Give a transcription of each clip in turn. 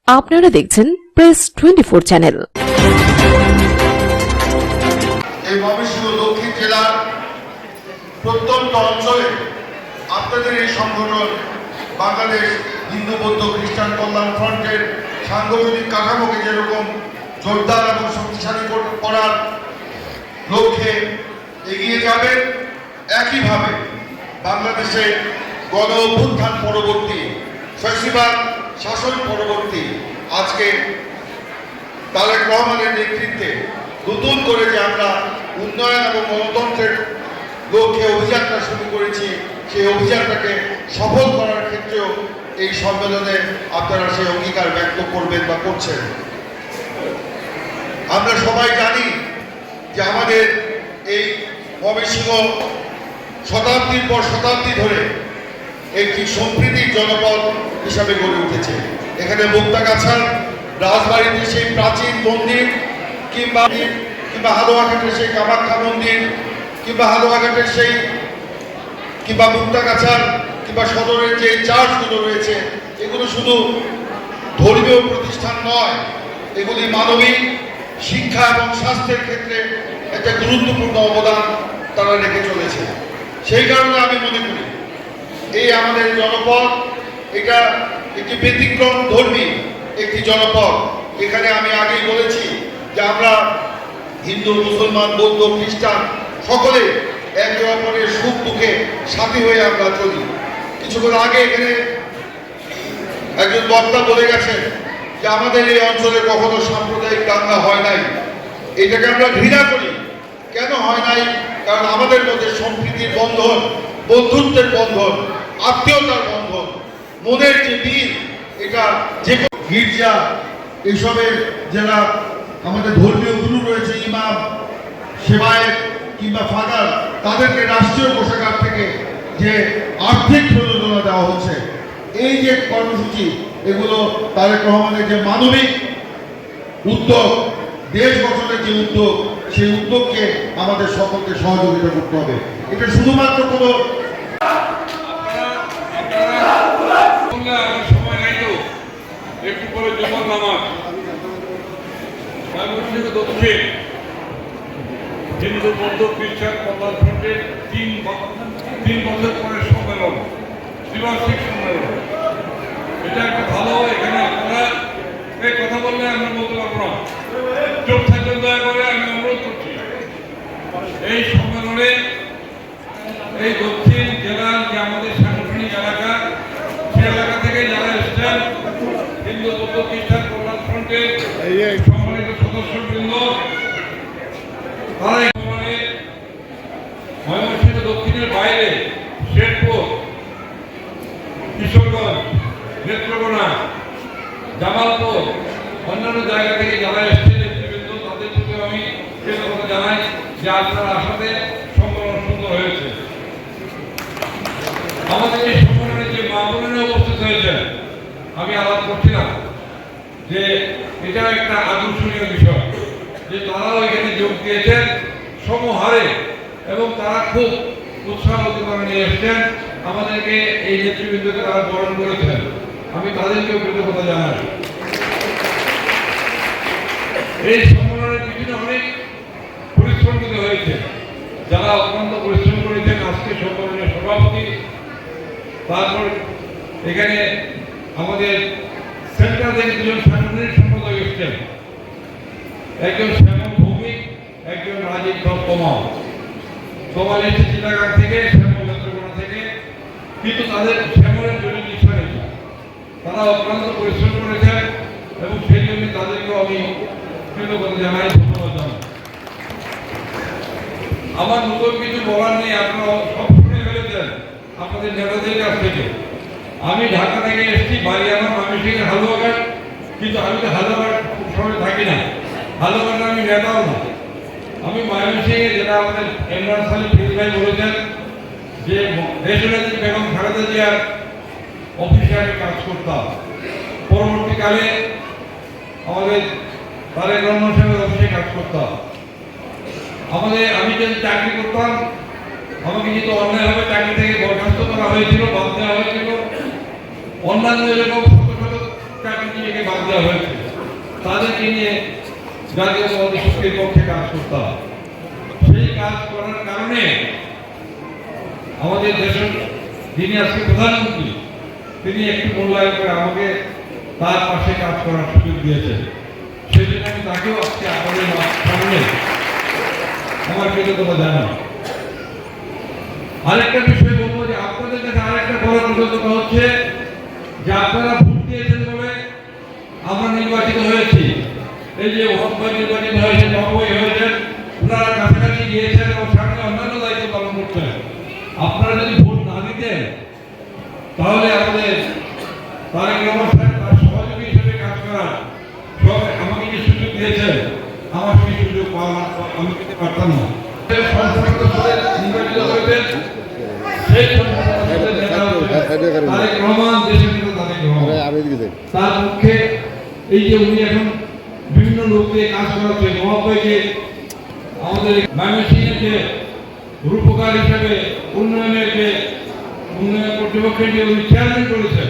আপনারা দেখছেন press 24 channel. এই ময়মনসিংহ দক্ষিণ জেলার প্রত্যন্ত অঞ্চলে আপনাদের এই সংগঠন বাংলাদেশ হিন্দু বৌদ্ধ খ্রিস্টান কল্যাণ ফ্রন্টের সাংগঠনিক কাঠামোকে যেরকম জোরদার এবং শক্তিশালী করার লক্ষ্যে এগিয়ে যাবে, একইভাবে বাংলাদেশে গণ অভ্যুত্থান পরবর্তী ফ্যাসিবাদ শাসন পরবর্তী আজকে তারেক রহমানের নেতৃত্বে নতুন করে যে আমরা উন্নয়ন এবং গণতন্ত্রের লক্ষ্যে অভিযাত্রা শুরু করেছি, সেই অভিযানটাকে সফল করার ক্ষেত্রেও এই সম্মেলনে আপনারা সেই অঙ্গীকার ব্যক্ত করবেন বা করছেন। আমরা সবাই জানি যে আমাদের এই ময়মনসিংহ শতাব্দীর পর শতাব্দী ধরে একটি সম্প্রীতির জনপদ হিসাবে গড়ে উঠেছে। এখানে মুক্তাগাছার রাজবাড়িতে সেই প্রাচীন মন্দির কিংবা হালুয়াঘাটের সেই কামাখ্যা মন্দির কিংবা হালুয়াঘাটের সেই কিংবা মুক্তাগাছার কিংবা সদরের যে চার্চগুলো রয়েছে, এগুলো শুধু ধর্মীয় প্রতিষ্ঠান নয়, এগুলি মানবিক শিক্ষা এবং স্বাস্থ্যের ক্ষেত্রে একটা গুরুত্বপূর্ণ অবদান তারা রেখে চলেছে। সেই কারণে আমি মনে করি এই আমাদের জনপদ এটা একটি ব্যতিক্রম ধর্মী একটি জনপদ। এখানে আমি আগেই বলেছি যে আমরা হিন্দু মুসলমান বৌদ্ধ খ্রিস্টান সকলে একে অপরের সুখ দুঃখে সাথী হয়ে আমরা চলি। কিছুক্ষণ আগে এখানে একজন বক্তা বলে গেছেন যে আমাদের এই অঞ্চলে কখনো সাম্প্রদায়িক দাঙ্গা হয় নাই। এটাকে আমরা ঘৃণা করি। কেন হয় নাই? কারণ আমাদের মধ্যে সম্প্রীতির বন্ধন, বন্ধুত্বের বন্ধন, আত্মীয়তার বন্ধন, মনের যে বীর, এটা যে গির্জা এইসবের যারা আমাদের ধর্মীয় গুরু রয়েছে, ইমাম সেবায়েত কিংবা ফাদার, তাদেরকে রাষ্ট্রীয় কোষাগার থেকে যে আর্থিক প্রযোজনা দেওয়া হচ্ছে, এই যে কর্মসূচি, এগুলো তারেক রহমানের যে মানবিক উদ্যোগ, দেশ গঠনের যে উদ্যোগ, সেই উদ্যোগকে আমাদের সকলকে সহযোগিতা করতে হবে। এটা শুধুমাত্র কোনো সময় নাই তো একটু পরে জুমার নামাজ ময়মনসিংহ দক্ষিণ হিন্দু বৌদ্ধ খ্রিস্টান কল্যাণ ফ্রন্টের 3 বছর পরে সম্মেলন, দ্বিবার্ষিক সম্মেলন। এটা একটা ভালো, এখানে আপনারা এই কথা বললে আমরা বলতে পারবো না, চোখ থাকবেন দয়া করে, আমি অনুরোধ করছি এই সম্মেলনে এই দক্ষিণ জেলার যে আমাদের সাংগঠনিক এলাকা, সেই এলাকা থেকে যারা এসছেন হিন্দু বৌদ্ধ খ্রিস্টান কল্যাণ ফ্রন্টের সম্মানিত সদস্যবৃন্দ, তারা ময়মনসিংহ দক্ষিণের বাইরে শেরপুর, কিশোরগঞ্জ, নেত্রকোনা, জামালপুর, অন্যান্য জায়গা থেকে যারা এসছেন নেতৃবৃন্দ, তাদের প্রতি আমি কৃতজ্ঞতা জানাই যে আপনার আশাতে সম্মেলন সুন্দর হয়েছে। আমাদের এই সম্মেলনে যে মা বোনেরা উপস্থিত হয়েছেন, আমি আলাপ করছি না যে এটা একটা আকর্ষণীয় বিষয় যে তারাও এখানে যোগ দিয়েছেন সমহারে এবং তারা খুব উৎসাহ উদ্দীপনা নিয়ে এসছেন। আমাদেরকে এই নেতৃবৃন্দকে তারা বরণ করেছেন, আমি তাদেরকেও কৃতজ্ঞতা জানাই। এই সম্মেলনের পিছনে অনেক পরিশ্রম করতে হয়েছে, যারা অত্যন্ত পরিশ্রম করেছেন। আজকে সম্মেলনের সভাপতি, তারপর এখানে আমাদের সেন্ট্রাল থেকে 2জন সাংগঠনিক সম্পাদক এসছেন, একজন শ্যামল ভৌমিক, একজন রাজীব কমাল। কমাল এসছে চিটাগাং থেকে, শ্যামল নেত্রকোনা থেকে, কিন্তু তাদের শ্যামলের জরুরি ইচ্ছা নেই। তারা অত্যন্ত পরিশ্রম করেছেন এবং সেই জন্য তাদেরকেও আমি কৃতজ্ঞতা জানাই, ধন্যবাদ জানাই। আমার নতুন কিছু বলার নেই, আপনারা সব শুনে ফেলেছেন আপনাদের নেতাদের কাছ থেকে। আমি ঢাকা থেকে এসেছি, বাড়ি আমার ময়মনসিংহের হালুয়াঘাট, কিন্তু আমি তো হালুয়াঘাট খুব সময় থাকি না, হালুয়াঘাটে আমি নেতাও না। আমি ময়মনসিংহে, যেটা আমাদের ইমরান সালিম ভাই বলেছেন যে দেশনেত্রী বেগম খালেদা জিয়ার অফিসে আমি কাজ করতাম। পরবর্তীকালে আমাদের তারেক রহমান সাহেবের অফিসে কাজ করতাম। আমি যদি চাকরি করতাম, আমাকে কিন্তু অন্যায়ভাবে চাকরি থেকে বরখাস্ত করা হয়েছিল, বাদ দেওয়া হয়েছিল। অন্যান্য এরকম ছোট ছোট চাকরি থেকে বাদ দেওয়া হয়েছে, তাদেরকে নিয়ে জাতীয়তাবাদী শক্তির পক্ষে কাজ করতে হবে। সেই কাজ করার কারণে আমাদের দেশের যিনি আজকে প্রধানমন্ত্রী, তিনি একটু মূল্যায়ন করে আমাকে তার পাশে কাজ করার সুযোগ দিয়েছেন। সেই জন্য আমি তাকেও আজকে আপনাদের সামনে আমার কৃতজ্ঞতা জানাই। আরেকটা বিষয় বলবো যে আপনাদের কাছে আরেকটা বড় কৃতজ্ঞতা হচ্ছে যে আপনারা ভোট দিয়েছেন বলে আমরা নির্বাচিত হয়েছি। এই যে নির্বাচিত হয়েছে, নবই হয়েছেন, ওনারা কাছাকাছি গিয়েছেন এবং সামনে অন্যান্য দায়িত্ব পালন করছেন। আপনারা যদি ভোট না দিতেন তাহলে আমাদের তারেক রহমান সাহেব তার সহযোগী হিসেবে কাজ করার আমাকে যে সুযোগ দিয়েছেন, আমার সেই সুযোগ আমি পেতে পারতাম না। নির্বাচিত হয়েছেন সেই তারেক রহমান, দেশের নেতা তারেক রহমান। তার পক্ষে এই যে উনি এখন বিভিন্ন লোক দিয়ে কাজ করাচ্ছে, মহাব্বইকে আমাদের ময়মনসিংহের যে রূপকার হিসেবে উন্নয়ন কর্তৃপক্ষের যে উনি চেয়ারম্যান করেছেন,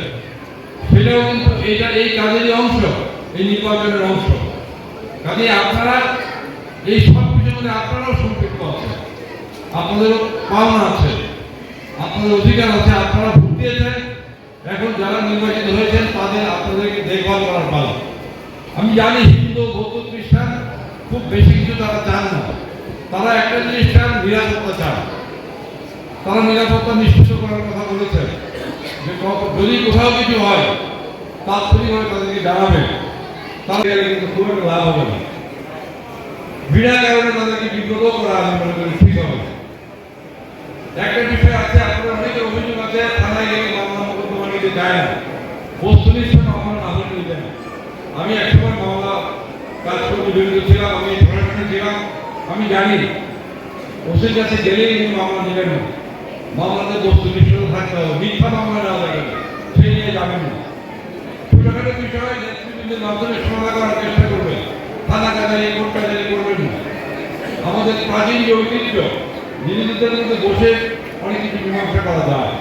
সেটাও কিন্তু এই কাজেরই অংশ, এই নির্বাচনের অংশ। কাজে আপনারা এই সব কিছুর মধ্যে আপনারাও সম্পৃক্ত আছেন, আপনাদেরও পাওনা আছে, আপনাদের অধিকার আছে। আপনারা ভোট দিয়েছেন, এখন যারা নির্বাচিত হয়েছেন তাদের আপনাদেরকে দেখভাল করার পালা। আমি জানি হিন্দু, বৌদ্ধ, খ্রিস্টান খুব বেশি কিছু তারা চান না। তারা একটা জিনিস চান, নিরাপত্তা চান। তারা নিরাপত্তা নিশ্চিত করার কথা বলেছেন যে যদি কোথাও কিছু হয় তাৎক্ষণিকভাবে তাদেরকে জানাবে। তাদের কিন্তু খুব একটা লাভ হবে না। বিনা কারণে তাদেরকে বিব্রত করা আমি মনে করি ঠিক হবে। একটা বিষয় আছে, আপনার অনেক অভিযোগ আছে, থানায় গেলে মামলা মোকদ্দমা নিতে যায় না, বস্তুনিষ্ঠ মামলা না হলে নিতে না। আমি একসময় মামলা কাজ করতে জড়িত ছিলাম, আমি প্রশাসনে ছিলাম, আমি জানি ওসির কাছে গেলেই উনি মামলা নেবেন না। মামলাতে বস্তুনিষ্ঠ থাকতে হবে, মিথ্যা মামলা নেওয়া যাবে না, সেই নিয়ে যাবেন না। ছোটখাটো বিষয় নেতৃবৃন্দের মাধ্যমে সমাধান করার চেষ্টা করবেন, থানা কাজারি, কোর্ট কাজারি করবেন না। আমাদের প্রাচীন যে ঐতিহ্য, নিজেদের মধ্যে বসে অনেক কিছু মীমাংসা করা যায়।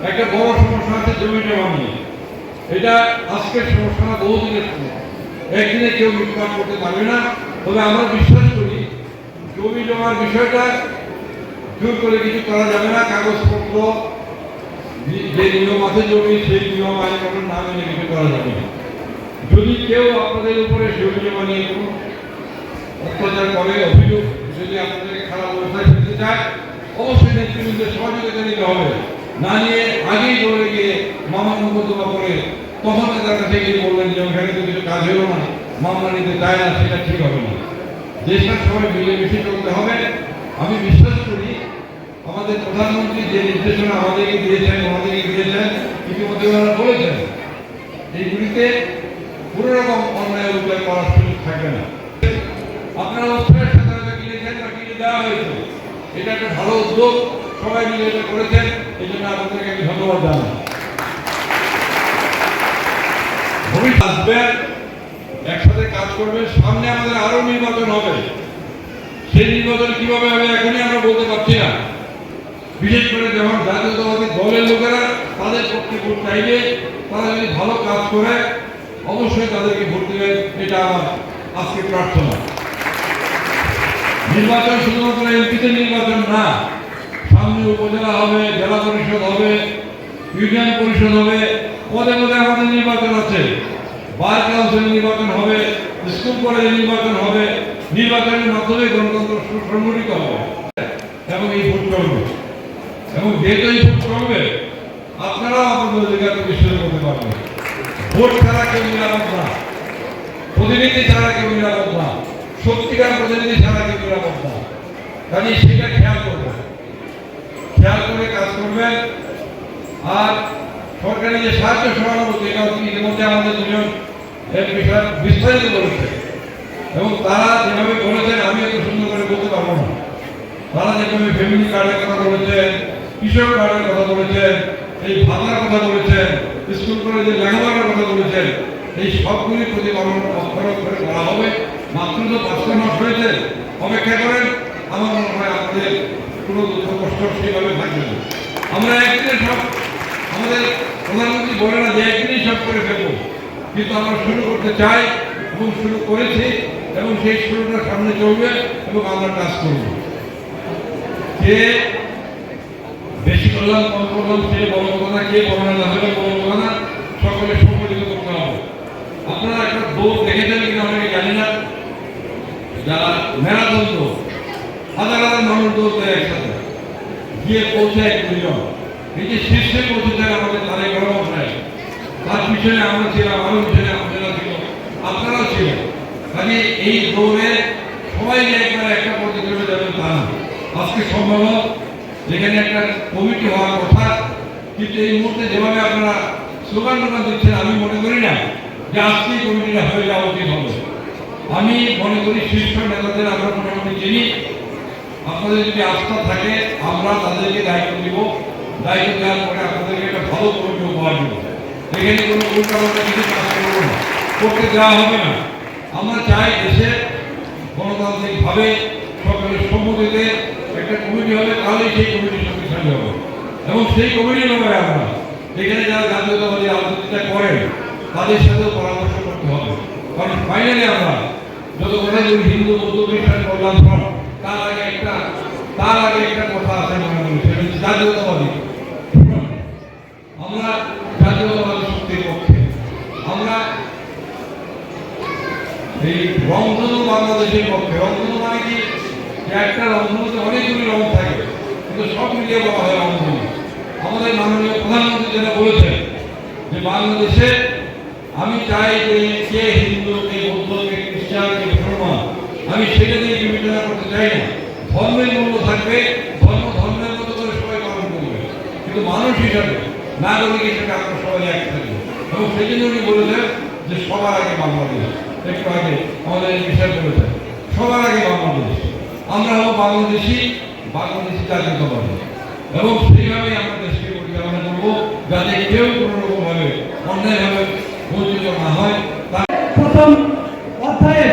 একটা বড় সমস্যা আছে জমি জমা নিয়ে। এটা আজকের সমস্যা না, বহুদিনের সমস্যা। একদিনে কেউ মিটমাট করতে পারবে না। তবে আমরা বিশ্বাস করি জমি জমার বিষয়টা জোর করে কিছু করা যাবে না। কাগজপত্র যে নিয়ম আছে জমি, সেই নিয়ম আইন না মেনে কিছু করা যাবে না। যদি কেউ আপনাদের উপরে জমি জমা নিয়ে কোনো অত্যাচার করে, অভিযোগ যদি আপনাদেরকে খারাপ অবস্থায় ফেলতে চায়, অবশ্যই নেতৃবৃন্দের সহযোগিতা নিতে হবে। না নিয়ে আগেই দৌড়ে গিয়ে মামলা মোকদ্দমা করে তখন তার কাছে গিয়ে বললেন যে ওখানে তো কিছু কাজ হলো না, মামলা নিতে চায় না, সেটা ঠিক হবে না। দেশটার সবাই মিলেমিশে চলতে হবে। আমি বিশ্বাস করি আমাদের প্রধানমন্ত্রী যে নির্দেশনা আমাদেরকে দিয়েছেন, ইতিমধ্যে ওনারা বলেছেন, এইগুলিতে কোনো রকম অন্যায় উল্লেখ করার সুযোগ থাকবে না। আপনারা অস্ত্রের সাধারণত কিনেছেন বা কিনে দেওয়া হয়েছে, এটা একটা ভালো উদ্যোগ, সবাই মিলে এটা করেছেন, এই জন্য আপনাদেরকে আমি ধন্যবাদ জানাই। আসবেন, একসাথে কাজ করবেন। সামনে আমাদের আরো নির্বাচন হবে, সেই নির্বাচন কিভাবে হবে এখনই আমরা বলতে পারছি না। বিশেষ করে যখন জাতীয়তাবাদী দলের লোকেরা তাদের পক্ষে ভোট চাইবে, তারা যদি ভালো কাজ করে অবশ্যই তাদেরকে ভোট দেবেন, এটা আমার আজকে প্রার্থনা। নির্বাচন শুধুমাত্র এমপিতে নির্বাচন না, সামনে উপজেলা হবে, জেলা পরিষদ হবে, ইউনিয়ন পরিষদ হবে, পদে পদে আমাদের নির্বাচন আছে। বার কাউন্সিল নির্বাচন হবে, স্কুল কলেজে নির্বাচন হবে। নির্বাচনের মাধ্যমে গণতন্ত্র সুসংগঠিত হবে এবং এই ভোট চলবে। এবং যেহেতু এই ভোট চলবে, আপনারাও আপনাদের অধিকার প্রতিষ্ঠা করতে পারবেন। ভোট ছাড়া কেউ নিরাপদ না, প্রতিনিধি ছাড়া কেউ নিরাপদ না, সত্যিকার প্রতিনিধি ছাড়া কেউ নিরাপদ না। কাজে সেটা খেয়াল করবেন, খেয়াল করে কাজ করবেন। আর সরকারি যে সাহায্য সহানুভূতি, এটা ইতিমধ্যে আমাদের দুজন এর বিষয়ে বিস্তারিত বলেছে এবং তারা যেভাবে বলেছেন আমি এত সুন্দর করে বলতে পারবো না। তারা যেভাবে ফ্যামিলি কার্ডের কথা বলেছেন, কৃষক কার্ডের কথা বলেছেন, এই ভাতার কথা বলেছেন, স্কুল কলেজের লেখাপড়ার কথা বলেছেন, এই সবগুলি প্রতিপালন অক্ষরক করে করা হবে। মাত্র তো 5 মাস হয়েছে, অপেক্ষা করেন। আমার মনে হয় আপনাদের কোনো দুঃখ কষ্ট সেইভাবে থাকবে না। আমরা একদিনে সব, আমাদের প্রধানমন্ত্রী বলে না যে একদিনই সব করে ফেলবো, কিন্তু আমরা শুরু করতে চাই এবং শুরু করেছি এবং সেই শুরুটা সামনে চলবে এবং আমরা কাজ করব। কে বেশি করলাম কম করলাম সে বড় কথা না, কে বড় না হলে বড় কথা না, সকলে সংগঠিত করতে হবে। আপনারা একটা দৌড় দেখেছেন কিনা আমাকে জানি না, যারা ম্যারাথন দৌড় হাজার হাজার মানুষ দৌড় দেয় একসাথে গিয়ে পৌঁছায় 1 জন, এই যে শীর্ষে পৌঁছেছেন আমাদের তারেক রহমান সাহেব, তার পিছনে আমরা ছিলাম, আরো পিছনে আপনারা ছিল, আপনারাও ছিলেন। কাজে এই দৌড়ে সবাই যে একবার একটা পথে চলে যাবেন তা না। আজকে সম্ভব যেখানে একটা কমিটি হওয়ার কথা, কিন্তু এই মুহূর্তে যেভাবে আপনারা স্লোগান টোগান দিচ্ছেন আমি মনে করি না যে আজকেই কমিটিটা হয়ে যাওয়া উচিত হবে। আমি মনে করি শীর্ষ নেতাদের আমরা মোটামুটি চিনি, আপনাদের যদি আস্থা থাকে আমরা তাদেরকে দায়িত্ব দিব, দায়িত্ব দেওয়ার পরে আপনাদেরকে একটা ভালো কমিটি উপহার দেব। এখানে কোনো উল্টাপাল্টা কিছু কাজ করবো না, করতে দেওয়া হবে না। আমরা চাই দেশে গণতান্ত্রিকভাবে সকলের সম্মতিতে একটা কমিটি হবে, তাহলেই সেই কমিটি শক্তিশালী হবে এবং সেই কমিটির ব্যাপারে আমরা এখানে যারা জাতীয়তাবাদী রাজনীতিটা করেন তাদের সাথেও পরামর্শ করতে হবে। কারণ ফাইনালি আমরা যত কথা যদি হিন্দু বৌদ্ধ খ্রিস্টান কল্যাণ ফ্রন্ট, তার আগে একটা কথা আছে মনে করি, সেটা হচ্ছে জাতীয়তাবাদী। আমরা জাতীয়তাবাদী শক্তির পক্ষে। আমরা এই রংধনু বাংলাদেশের পক্ষে। রংধনু মানে কি, যে একটা রংধনুতে অনেকগুলি রং থাকে কিন্তু সব মিলিয়ে বলা হয় রংধনু। আমাদের মাননীয় প্রধানমন্ত্রী যেটা বলেছেন যে বাংলাদেশে আমি চাই যে কে হিন্দু, কে বৌদ্ধ, কে খ্রিস্টান, কে মুসলমান, আমি সেটা দিয়ে বিবেচনা করতে চাই না। ধর্মের মূল্য থাকবে, ধর্মের মতো করে সবাই পালন করবে, কিন্তু মানুষ হিসাবে নাগরিক হিসেবে আমরা সবাই এক থাকবো। এবং সেই জন্য উনি বলেছেন যে সবার আগে বাংলাদেশ। একটু আগে আমাদের এই বিষয় বলেছেন সবার আগে বাংলাদেশ। আমরা হবো বাংলাদেশি জাতীয়তাবাদী এবং সেইভাবেই আমরা দেশকে পরিচালনা করবো, যাতে কেউ কোনো রকমভাবে অন্যায়ভাবে বঞ্চিত না হয়। প্রথম অধ্যায়ে